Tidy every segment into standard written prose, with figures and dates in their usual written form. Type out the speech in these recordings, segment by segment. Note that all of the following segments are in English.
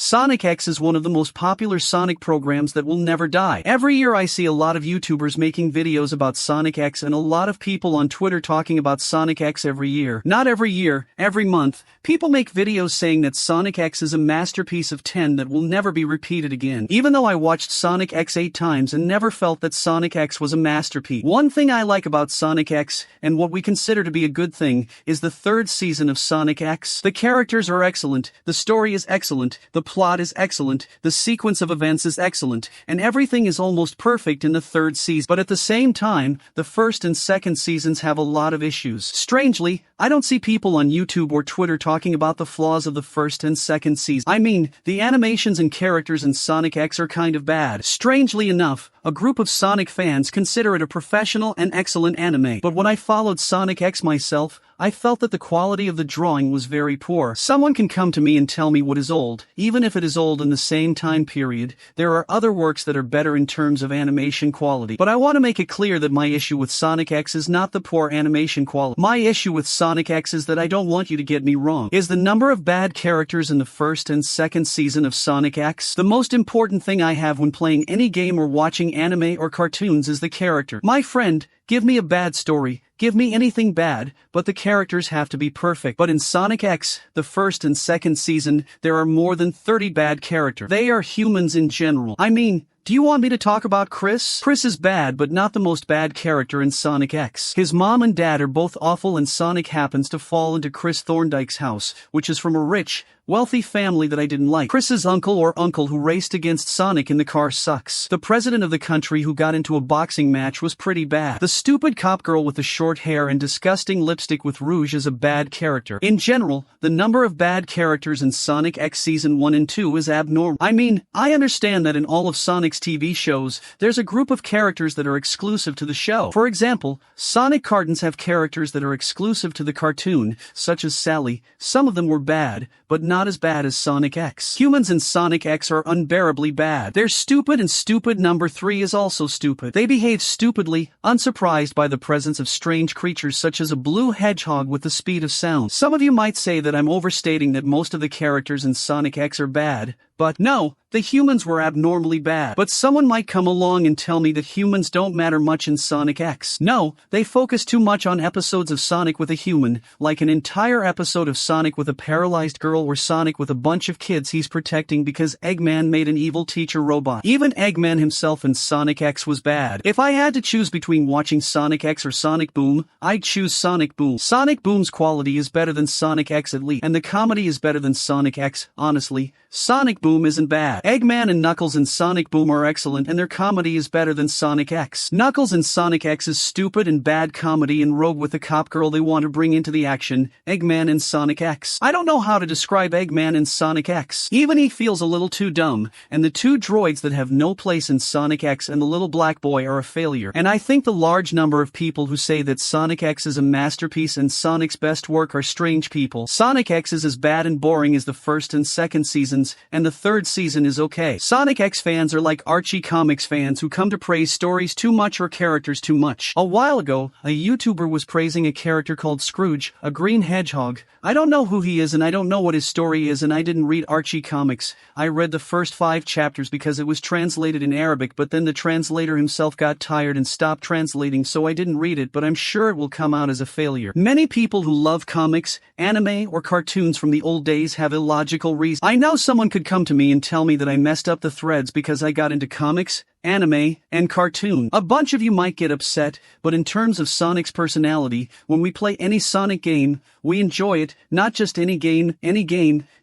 Sonic X is one of the most popular Sonic programs that will never die. Every year I see a lot of YouTubers making videos about Sonic X and a lot of people on Twitter talking about Sonic X every year. Not every year, every month. People make videos saying that Sonic X is a masterpiece of 10 that will never be repeated again. Even though I watched Sonic X 8 times and never felt that Sonic X was a masterpiece. One thing I like about Sonic X, and what we consider to be a good thing, is the third season of Sonic X. The characters are excellent, the story is excellent, the plot is excellent, the sequence of events is excellent, and everything is almost perfect in the third season. But at the same time, the first and second seasons have a lot of issues. Strangely, I don't see people on YouTube or Twitter talking about the flaws of the first and second season. I mean, the animations and characters in Sonic X are kind of bad. Strangely enough, a group of Sonic fans consider it a professional and excellent anime. But when I followed Sonic X myself, I felt that the quality of the drawing was very poor. Someone can come to me and tell me what is old, even if it is old in the same time period. There are other works that are better in terms of animation quality. But I want to make it clear that my issue with Sonic X is not the poor animation quality. My issue with Sonic X is that I don't want you to get me wrong. Is the number of bad characters in the first and second season of Sonic X? The most important thing I have when playing any game or watching anime or cartoons is the character. My friend, give me a bad story, give me anything bad, but the characters have to be perfect. But in Sonic X, the first and second season, there are more than 30 bad characters. They are humans in general. I mean, do you want me to talk about Chris? Chris is bad but not the most bad character in Sonic X. His mom and dad are both awful and Sonic happens to fall into Chris Thorndyke's house, which is from a rich, wealthy family that I didn't like. Chris's uncle who raced against Sonic in the car sucks. The president of the country who got into a boxing match was pretty bad. The stupid cop girl with the short hair and disgusting lipstick with rouge is a bad character. In general, the number of bad characters in Sonic X Season 1 and 2 is abnormal. I mean, I understand that in all of Sonic's TV shows, there's a group of characters that are exclusive to the show. For example, Sonic cartoons have characters that are exclusive to the cartoon, such as Sally. Some of them were bad, but not as bad as Sonic X. Humans in Sonic X are unbearably bad. They're stupid and stupid number 3 is also stupid. They behave stupidly, unsurprised by the presence of strange creatures such as a blue hedgehog with the speed of sound. Some of you might say that I'm overstating that most of the characters in Sonic X are bad, but no, the humans were abnormally bad. But someone might come along and tell me that humans don't matter much in Sonic X. No, they focus too much on episodes of Sonic with a human, like an entire episode of Sonic with a paralyzed girl or Sonic with a bunch of kids he's protecting because Eggman made an evil teacher robot. Even Eggman himself in Sonic X was bad. If I had to choose between watching Sonic X or Sonic Boom, I'd choose Sonic Boom. Sonic Boom's quality is better than Sonic X at least, and the comedy is better than Sonic X, honestly. Sonic Boom isn't bad. Eggman and Knuckles in Sonic Boom are excellent and their comedy is better than Sonic X. Knuckles in Sonic X is stupid and bad comedy and rogue with the cop girl they want to bring into the action. Eggman in Sonic X. I don't know how to describe Eggman in Sonic X. Even he feels a little too dumb, and the two droids that have no place in Sonic X and the little black boy are a failure. And I think the large number of people who say that Sonic X is a masterpiece and Sonic's best work are strange people. Sonic X is as bad and boring as the first and second seasons, and the third season is okay. Sonic X fans are like Archie Comics fans who come to praise stories too much or characters too much. A while ago, a YouTuber was praising a character called Scrooge, a green hedgehog. I don't know who he is and I don't know what his story is and I didn't read Archie Comics. I read the first 5 chapters because it was translated in Arabic, but then the translator himself got tired and stopped translating, so I didn't read it, but I'm sure it will come out as a failure. Many people who love comics, anime, or cartoons from the old days have illogical reasons. I know someone could come to me and tell me that I messed up the threads because I got into comics, anime, and cartoon. A bunch of you might get upset, but in terms of Sonic's personality, when we play any Sonic game, we enjoy it, not just any game,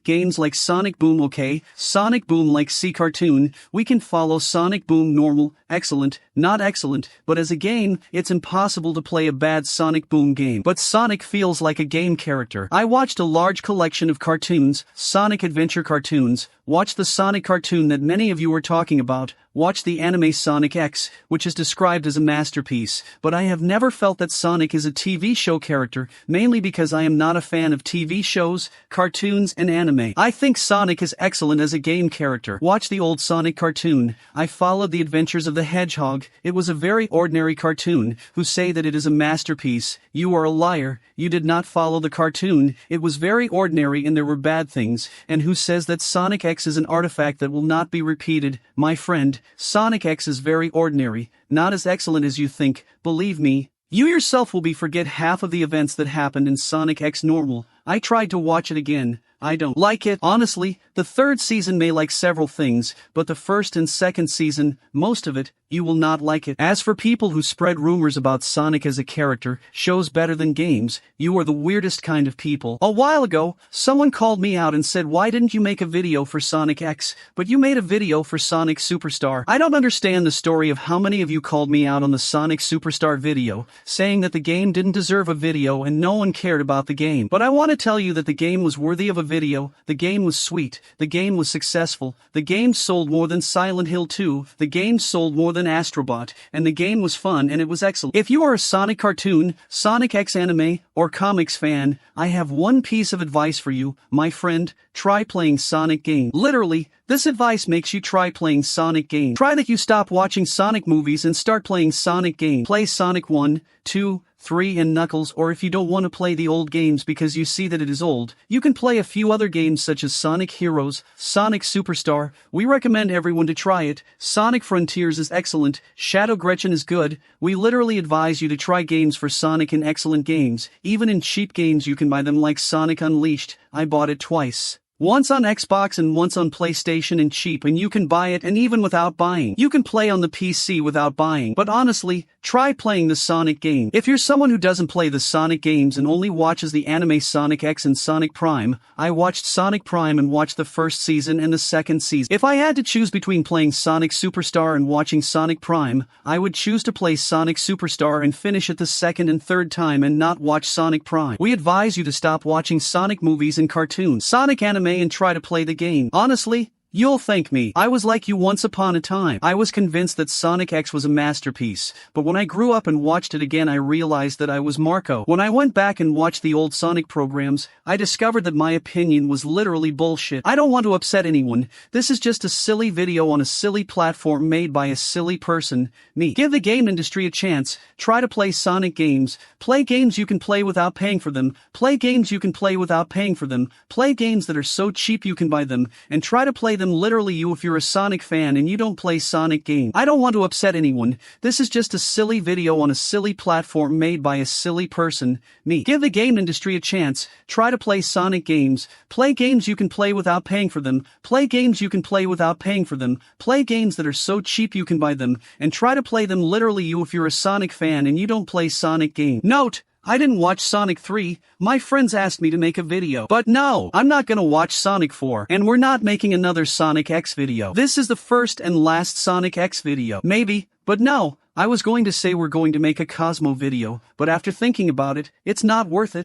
games like Sonic Boom, okay? Sonic Boom like C cartoon, we can follow Sonic Boom normal, excellent, not excellent, but as a game, it's impossible to play a bad Sonic Boom game. But Sonic feels like a game character. I watched a large collection of cartoons, Sonic Adventure cartoons, watched the Sonic cartoon that many of you were talking about, watch the anime Sonic X, which is described as a masterpiece, but I have never felt that Sonic is a TV show character, mainly because I am not a fan of TV shows, cartoons, and anime. I think Sonic is excellent as a game character. Watch the old Sonic cartoon. I followed the adventures of the Hedgehog. It was a very ordinary cartoon. Who say that it is a masterpiece? You are a liar. You did not follow the cartoon. It was very ordinary and there were bad things. And who says that Sonic X is an artifact that will not be repeated? My friend, Sonic X is very ordinary, not as excellent as you think, believe me. You yourself will forget half of the events that happened in Sonic X Normal. I tried to watch it again. I don't like it. Honestly, the third season may like several things, but the first and second season, most of it, you will not like it. As for people who spread rumors about Sonic as a character, shows better than games, you are the weirdest kind of people. A while ago, someone called me out and said, why didn't you make a video for Sonic X, but you made a video for Sonic Superstar? I don't understand the story of how many of you called me out on the Sonic Superstar video, saying that the game didn't deserve a video and no one cared about the game. But I want to tell you that the game was worthy of a video, the game was sweet, the game was successful, the game sold more than Silent Hill 2, the game sold more than Astrobot, and the game was fun and it was excellent. If you are a Sonic cartoon, Sonic X anime, or comics fan, I have one piece of advice for you, my friend, try playing Sonic games. Literally, this advice makes you try playing Sonic games. Try that you stop watching Sonic movies and start playing Sonic games. Play Sonic 1, 2, 3 and Knuckles, or if you don't want to play the old games because you see that it is old, you can play a few other games such as Sonic Heroes, Sonic Superstar. We recommend everyone to try it. Sonic Frontiers is excellent, Shadow Gretchen is good. We literally advise you to try games for Sonic in excellent games. Even in cheap games you can buy them like Sonic Unleashed. I bought it twice. Once on Xbox and once on PlayStation and cheap, and you can buy it and even without buying. You can play on the PC without buying. But honestly, try playing the Sonic game. If you're someone who doesn't play the Sonic games and only watches the anime Sonic X and Sonic Prime, I watched Sonic Prime and watched the first season and the second season. If I had to choose between playing Sonic Superstar and watching Sonic Prime, I would choose to play Sonic Superstar and finish it the second and third time and not watch Sonic Prime. We advise you to stop watching Sonic movies and cartoons, Sonic anime, and try to play the game. Honestly, you'll thank me. I was like you once upon a time. I was convinced that Sonic X was a masterpiece, but when I grew up and watched it again I realized that I was Marco. When I went back and watched the old Sonic programs, I discovered that my opinion was literally bullshit. I don't want to upset anyone. This is just a silly video on a silly platform made by a silly person, me. Give the game industry a chance. Try to play Sonic games. Play games you can play without paying for them. Play games you can play without paying for them. Play games that are so cheap you can buy them, and try to play them literally you if you're a Sonic fan and you don't play Sonic games. I don't want to upset anyone. This is just a silly video on a silly platform made by a silly person, me. Give the game industry a chance. Try to play Sonic games. Play games you can play without paying for them. Play games you can play without paying for them. Play games that are so cheap you can buy them, and try to play them literally you if you're a Sonic fan and you don't play Sonic games. Note: I didn't watch Sonic 3, my friends asked me to make a video. But no, I'm not gonna watch Sonic 4, and we're not making another Sonic X video. This is the first and last Sonic X video. Maybe, but no, I was going to say we're going to make a Cosmo video, but after thinking about it, it's not worth it.